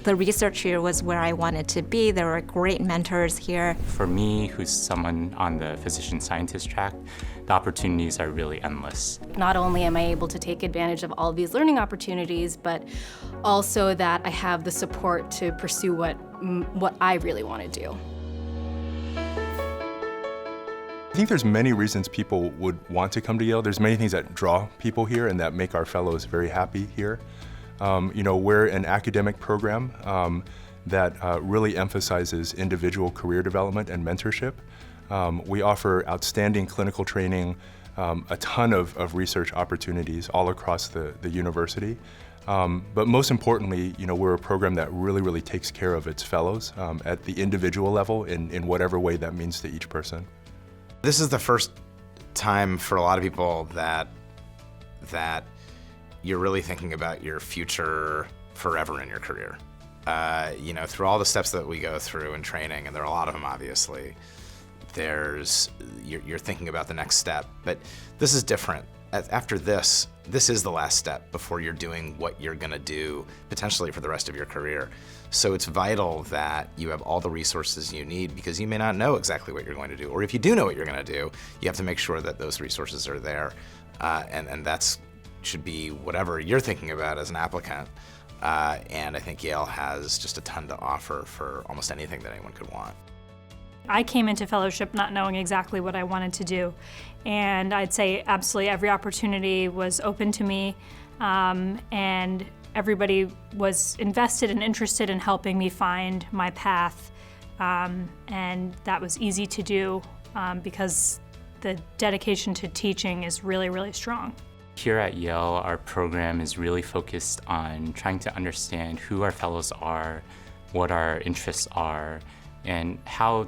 The research here was where I wanted to be. There were great mentors here. For me, who's someone on the physician-scientist track, the opportunities are really endless. Not only am I able to take advantage of all of these learning opportunities, but also that I have the support to pursue what I really want to do. I think there's many reasons people would want to come to Yale. There's many things that draw people here and that make our fellows very happy here. We're an academic program that really emphasizes individual career development and mentorship. We offer outstanding clinical training, a ton of research opportunities all across the university. But most importantly, we're a program that really takes care of its fellows at the individual level in whatever way that means to each person. This is the first time for a lot of people that you're really thinking about your future forever in your career. Through all the steps that we go through in training, and there are a lot of them obviously, you're thinking about the next step. But this is different. After this is the last step before you're doing what you're gonna do potentially for the rest of your career. So it's vital that you have all the resources you need, because you may not know exactly what you're going to do. Or if you do know what you're gonna do, you have to make sure that those resources are there. And that's should be whatever you're thinking about as an applicant. And I think Yale has just a ton to offer for almost anything that anyone could want. I came into fellowship not knowing exactly what I wanted to do. And I'd say absolutely every opportunity was open to me, and everybody was invested and interested in helping me find my path. And that was easy to do because the dedication to teaching is really strong. Here at Yale, our program is really focused on trying to understand who our fellows are, what our interests are, and how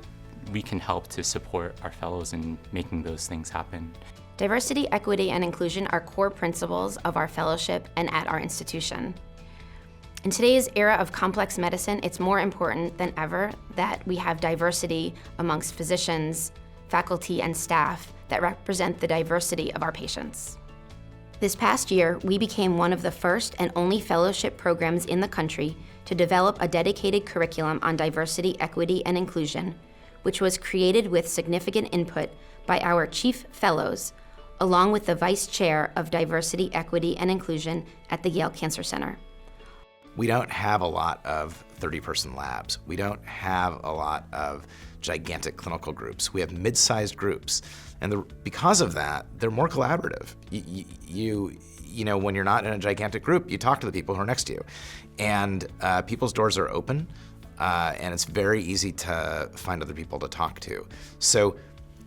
we can help to support our fellows in making those things happen. Diversity, equity, and inclusion are core principles of our fellowship and at our institution. In today's era of complex medicine, it's more important than ever that we have diversity amongst physicians, faculty, and staff that represent the diversity of our patients. This past year, we became one of the first and only fellowship programs in the country to develop a dedicated curriculum on diversity, equity, and inclusion, which was created with significant input by our chief fellows, along with the vice chair of diversity, equity, and inclusion at the Yale Cancer Center. We don't have a lot of 30-person labs. We don't have a lot of gigantic clinical groups. We have mid-sized groups. And because of that, they're more collaborative. When you're not in a gigantic group, you talk to the people who are next to you. And people's doors are open, and it's very easy to find other people to talk to. So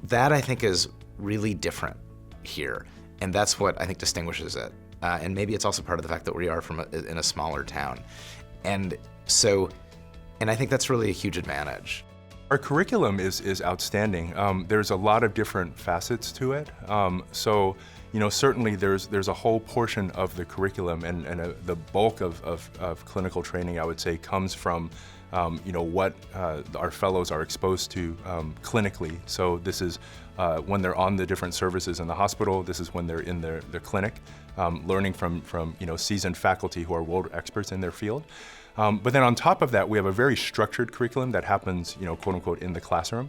that, I think, is really different here. And that's what I think distinguishes it. And maybe it's also part of the fact that we are in a smaller town. And I think that's really a huge advantage. Our curriculum is outstanding. There's a lot of different facets to it. Certainly there's a whole portion of the curriculum, and the bulk of clinical training, I would say, comes from what our fellows are exposed to clinically. So this is when they're on the different services in the hospital. This is when they're in their clinic, learning from seasoned faculty who are world experts in their field. But then on top of that, we have a very structured curriculum that happens, quote unquote, in the classroom.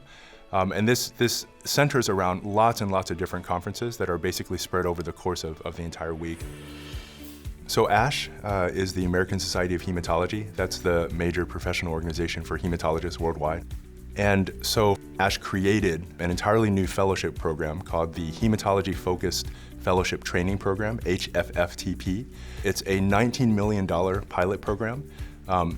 And this centers around lots and lots of different conferences that are basically spread over the course of the entire week. So ASH is the American Society of Hematology. That's the major professional organization for hematologists worldwide. And so ASH created an entirely new fellowship program called the Hematology Focused Fellowship Training Program, HFFTP. It's a $19 million pilot program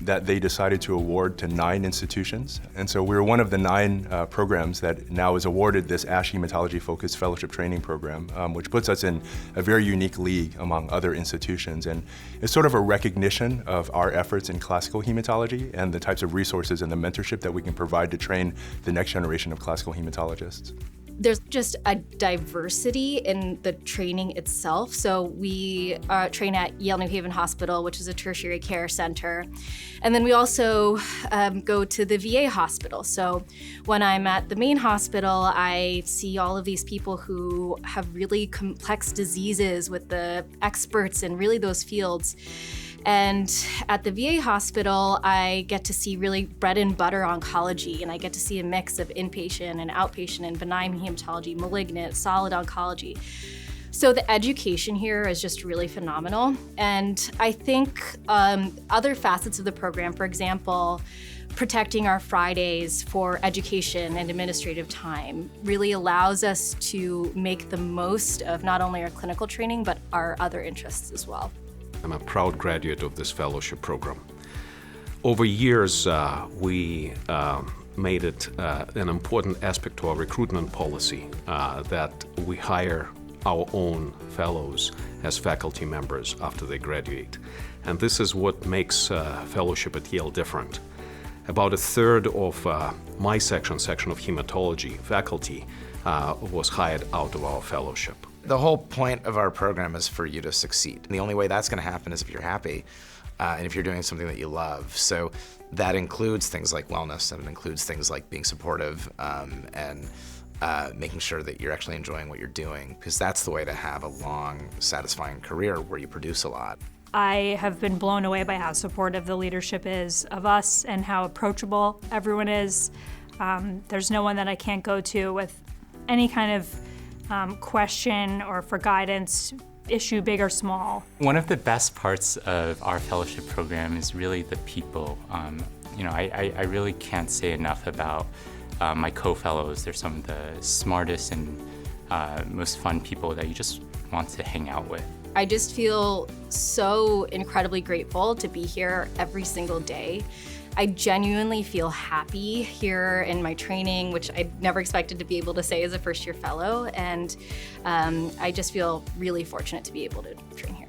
that they decided to award to 9 institutions. And so we're one of the 9 programs that now is awarded this ASH Hematology Focused Fellowship Training Program, which puts us in a very unique league among other institutions. And it's sort of a recognition of our efforts in classical hematology and the types of resources and the mentorship that we can provide to train the next generation of classical hematologists. There's just a diversity in the training itself. So we train at Yale New Haven Hospital, which is a tertiary care center. And then we also go to the VA hospital. So when I'm at the main hospital, I see all of these people who have really complex diseases with the experts in really those fields. And at the VA hospital, I get to see really bread and butter oncology, and I get to see a mix of inpatient and outpatient and benign hematology, malignant, solid oncology. So the education here is just really phenomenal. And I think other facets of the program, for example, protecting our Fridays for education and administrative time really allows us to make the most of not only our clinical training, but our other interests as well. I'm a proud graduate of this fellowship program. Over years, we made it an important aspect to our recruitment policy that we hire our own fellows as faculty members after they graduate. And this is what makes fellowship at Yale different. About a third of my section of hematology faculty was hired out of our fellowship. The whole point of our program is for you to succeed. And the only way that's going to happen is if you're happy and if you're doing something that you love. So that includes things like wellness, and it includes things like being supportive and making sure that you're actually enjoying what you're doing, because that's the way to have a long, satisfying career where you produce a lot. I have been blown away by how supportive the leadership is of us and how approachable everyone is. There's no one that I can't go to with any kind of question or for guidance, issue big or small. One of the best parts of our fellowship program is really the people. I really can't say enough about my co-fellows. They're some of the smartest and most fun people that you just want to hang out with. I just feel so incredibly grateful to be here every single day. I genuinely feel happy here in my training, which I never expected to be able to say as a first-year fellow, and I just feel really fortunate to be able to train here.